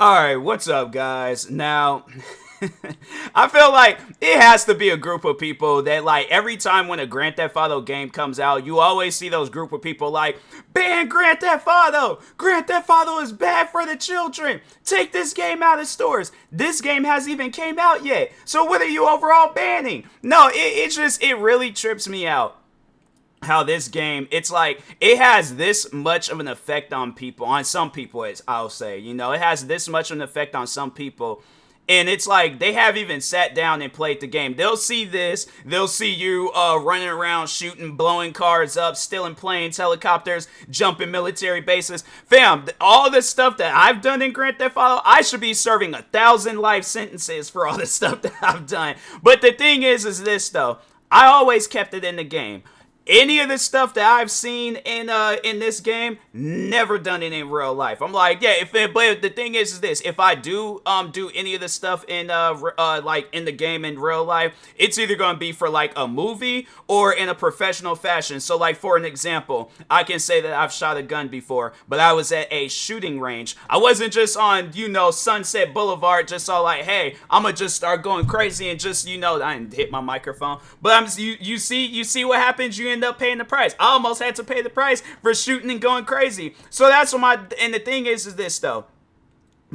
All right, what's up, guys? Now, I feel like it has to be a group of people that, like, every time when a Grand Theft Auto game comes out, you always see those group of people like, ban Grand Theft Auto! Grand Theft Auto is bad for the children! Take this game out of stores! This game hasn't even came out yet! So what are you overall banning? No, it really trips me out how this game, it's like it has this much of an effect on people, on some people, as I'll say, it has this much of an effect on some people. And it's like they haven't even sat down and played the game. They'll see this, they'll see you running around shooting, blowing cars up, stealing planes, helicopters, jumping military bases. Fam, all the stuff that I've done in Grand Theft Auto, I should be serving 1,000 life sentences for all the stuff that I've done. But the thing is this though, I always kept it in the game. Any of the stuff that I've seen in this game, never done it in real life. I'm like, yeah, but the thing is this: if I do do any of the stuff in like in the game in real life, it's either gonna be for like a movie or in a professional fashion. So like for an example, I can say that I've shot a gun before, but I was at a shooting range. I wasn't just on Sunset Boulevard, just all like, hey, I'm gonna just start going crazy and just I didn't hit my microphone, but you see what happens. You end up paying the price. I almost had to pay the price for shooting and going crazy. So that's what and the thing is this though.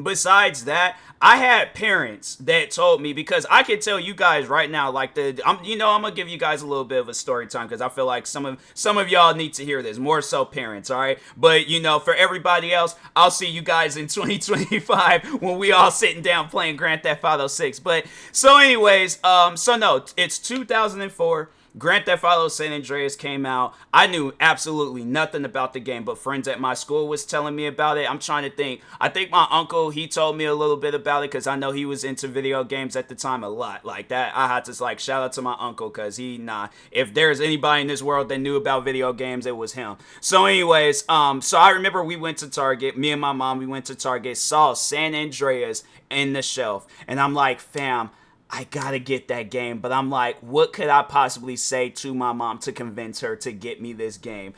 Besides that, I had parents that told me, because I can tell you guys right now, like I'm gonna give you guys a little bit of a story time because I feel like some of y'all need to hear this, more so parents, all right? But for everybody else, I'll see you guys in 2025 when we all sitting down playing Grand Theft Auto 6. But so anyways, so no, it's 2004. Grand Theft Auto San Andreas came out. I knew absolutely nothing about the game, but friends at my school was telling me about it. I'm trying to think. I think my uncle, he told me a little bit about it because I know he was into video games at the time a lot. Like that, I had to like shout out to my uncle because if there's anybody in this world that knew about video games, it was him. So anyways, so I remember we went to Target. Me and my mom, we went to Target, saw San Andreas in the shelf, and I'm like, fam, I gotta get that game. But I'm like, what could I possibly say to my mom to convince her to get me this game?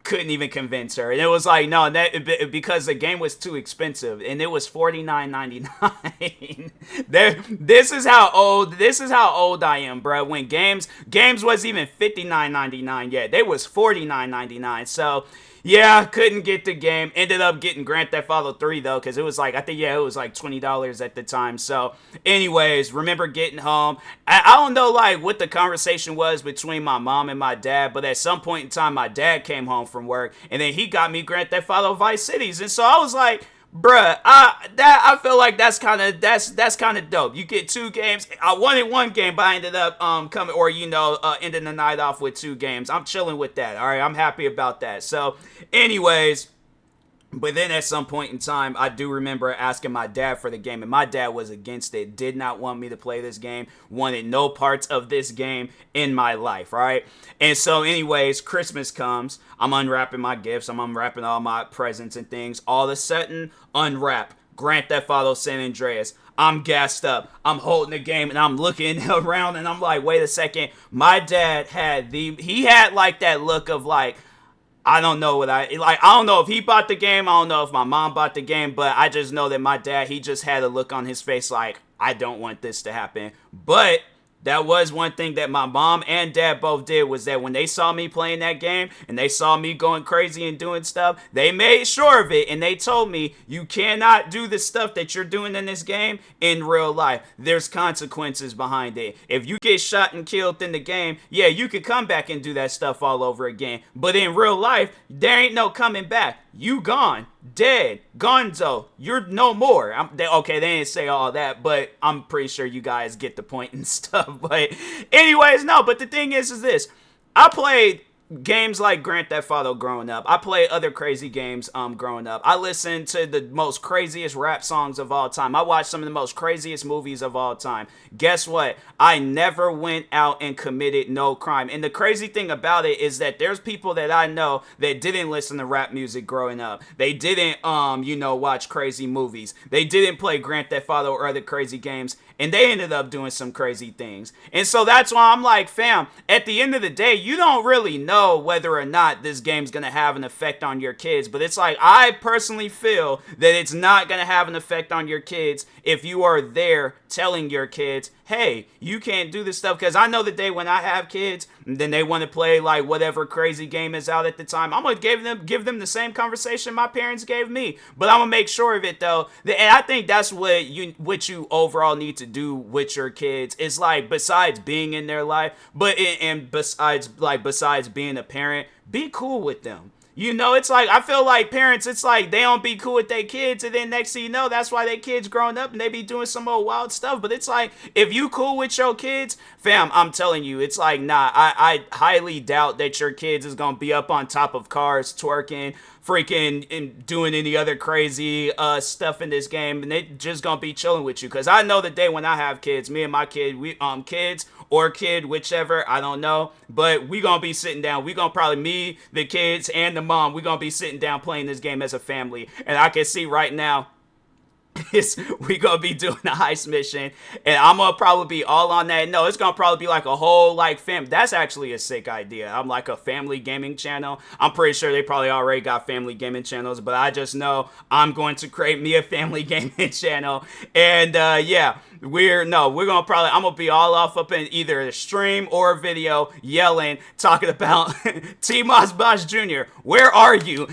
Couldn't even convince her. And it was like, no, because the game was too expensive, and it was $49.99. This is how old I am, bro. When games was even $59.99 yet. They was $49.99. So yeah, couldn't get the game. Ended up getting Grand Theft Auto 3 though, because it was like, it was like $20 at the time. So anyways, remember getting home. I don't know like what the conversation was between my mom and my dad, but at some point in time, my dad came home from work, and then he got me Grand Theft Auto Vice Cities. And so I was like, bruh, I feel like that's kind of dope. You get two games. I wanted one game, but I ended up ending the night off with two games. I'm chilling with that. All right, I'm happy about that. So, anyways. But then at some point in time, I do remember asking my dad for the game, and my dad was against it, did not want me to play this game, wanted no parts of this game in my life, right? And so anyways, Christmas comes, I'm unwrapping my gifts, I'm unwrapping all my presents and things. All of a sudden, unwrap Grand Theft Auto San Andreas. I'm gassed up. I'm holding the game and I'm looking around and I'm like, wait a second. My dad had like that look of like, I don't know I don't know if he bought the game. I don't know if my mom bought the game, but I just know that my dad, he just had a look on his face like, I don't want this to happen. But that was one thing that my mom and dad both did, was that when they saw me playing that game and they saw me going crazy and doing stuff, they made sure of it, and they told me, you cannot do the stuff that you're doing in this game in real life. There's consequences behind it. If you get shot and killed in the game, yeah, you could come back and do that stuff all over again. But in real life, there ain't no coming back. You gone. Dead. Gonzo. You're no more. Okay, they didn't say all that, but I'm pretty sure you guys get the point and stuff. But anyways, no, but the thing is this. I played games like Grand Theft Auto growing up. I played other crazy games growing up. I listened to the most craziest rap songs of all time. I watched some of the most craziest movies of all time. Guess what? I never went out and committed no crime. And the crazy thing about it is that there's people that I know that didn't listen to rap music growing up. They didn't watch crazy movies. They didn't play Grand Theft Auto or other crazy games, and they ended up doing some crazy things. And so that's why I'm like, fam, at the end of the day, you don't really know know whether or not this game's gonna have an effect on your kids, but it's like, I personally feel that it's not gonna have an effect on your kids if you are there telling your kids, hey, you can't do this stuff. Because I know the day when I have kids, and then they want to play like whatever crazy game is out at the time, I'm gonna give them the same conversation my parents gave me. But I'm gonna make sure of it though. And I think that's what you overall need to do with your kids. It's like, besides being in their life, besides being a parent, be cool with them. You know, it's like, I feel like parents, it's like they don't be cool with their kids, and then next thing you know, that's why their kids growing up and they be doing some old wild stuff. But it's like, if you cool with your kids, fam, I'm telling you, it's like, nah, I highly doubt that your kids is gonna be up on top of cars twerking, freaking, and doing any other crazy stuff in this game, and they just gonna be chilling with you. Because I know the day when I have kids, me and my kid, whichever, I don't know, but we gonna be sitting down. We gonna probably, me, the kids, and the mom, we gonna be sitting down playing this game as a family. And I can see right now, we gonna be doing a heist mission, and I'm gonna probably be all on that. No, it's gonna probably be like a whole like that's actually a sick idea. I'm like a family gaming channel. I'm pretty sure they probably already got family gaming channels, but I just know I'm going to create me a family gaming channel. And yeah, I'm gonna be all off up in either a stream or a video, yelling, talking about TMossBoss Jr., where are you?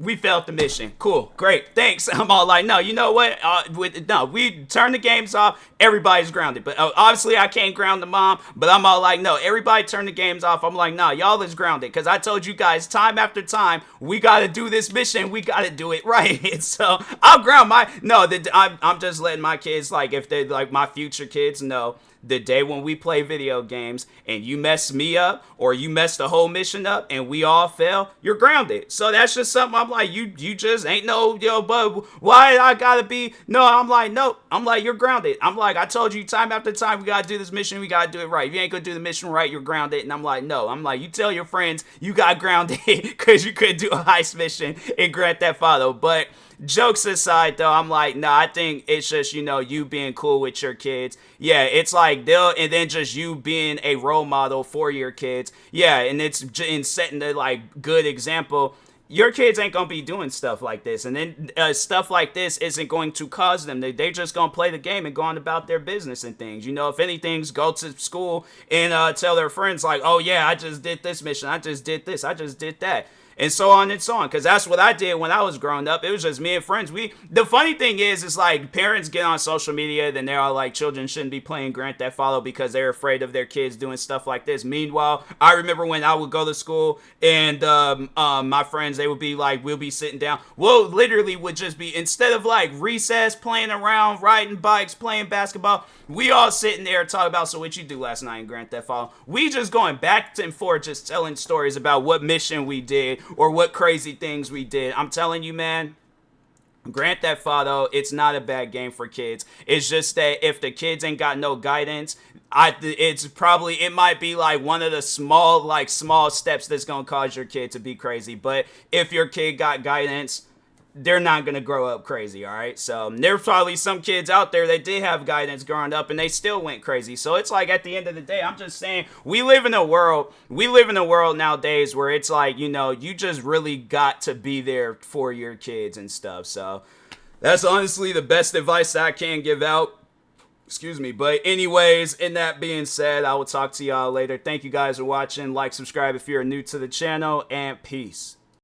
We failed the mission. Cool. Great. Thanks. I'm all like, no, you know what? We turn the games off. Everybody's grounded. But obviously, I can't ground the mom. But I'm all like, no, everybody turn the games off. I'm like, no, y'all is grounded. Because I told you guys time after time, we got to do this mission. We got to do it right. So I'll ground I'm just letting my kids, like, if they like my future kids, know the day when we play video games and you mess me up or you mess the whole mission up and we all fail, you're grounded. So that's just something I'm like, you just ain't no, but why I gotta be, no, I'm like, nope. I'm like, you're grounded. I'm like, I told you time after time, we gotta do this mission, we gotta do it right. If you ain't gonna do the mission right, you're grounded. And I'm like, no. I'm like, you tell your friends you got grounded because you couldn't do a heist mission in Grand Theft Auto. But jokes aside, though, I'm like, nah, I think it's just, you being cool with your kids. Yeah, it's like and then just you being a role model for your kids. Yeah, and it's in setting the, like, good example. Your kids ain't gonna be doing stuff like this, and then stuff like this isn't going to cause them. They're just gonna play the game and go on about their business and things. If anything's go to school and tell their friends, like, oh yeah, I just did this mission, I just did this, I just did that. And so on and so on. Because that's what I did when I was growing up. It was just me and friends. The funny thing is like, parents get on social media, then they're all like, children shouldn't be playing Grand Theft Auto because they're afraid of their kids doing stuff like this. Meanwhile, I remember when I would go to school and my friends, they would be like, we'll be sitting down. Well, literally would just be, instead of like recess, playing around, riding bikes, playing basketball, we all sitting there talking about, so what you do last night in Grand Theft Auto? We just going back and forth, just telling stories about what mission we did or what crazy things we did. I'm telling you, man, Grand Theft Auto, it's not a bad game for kids. It's just that if the kids ain't got no guidance, it might be like one of the small steps that's gonna cause your kid to be crazy. But if your kid got guidance, they're not going to grow up crazy, all right? So there's probably some kids out there that did have guidance growing up and they still went crazy. So it's like, at the end of the day, I'm just saying, we live in a world nowadays where it's like, you just really got to be there for your kids and stuff. So that's honestly the best advice that I can give out. Excuse me. But anyways, in that being said, I will talk to y'all later. Thank you guys for watching. Like, subscribe if you're new to the channel, and peace.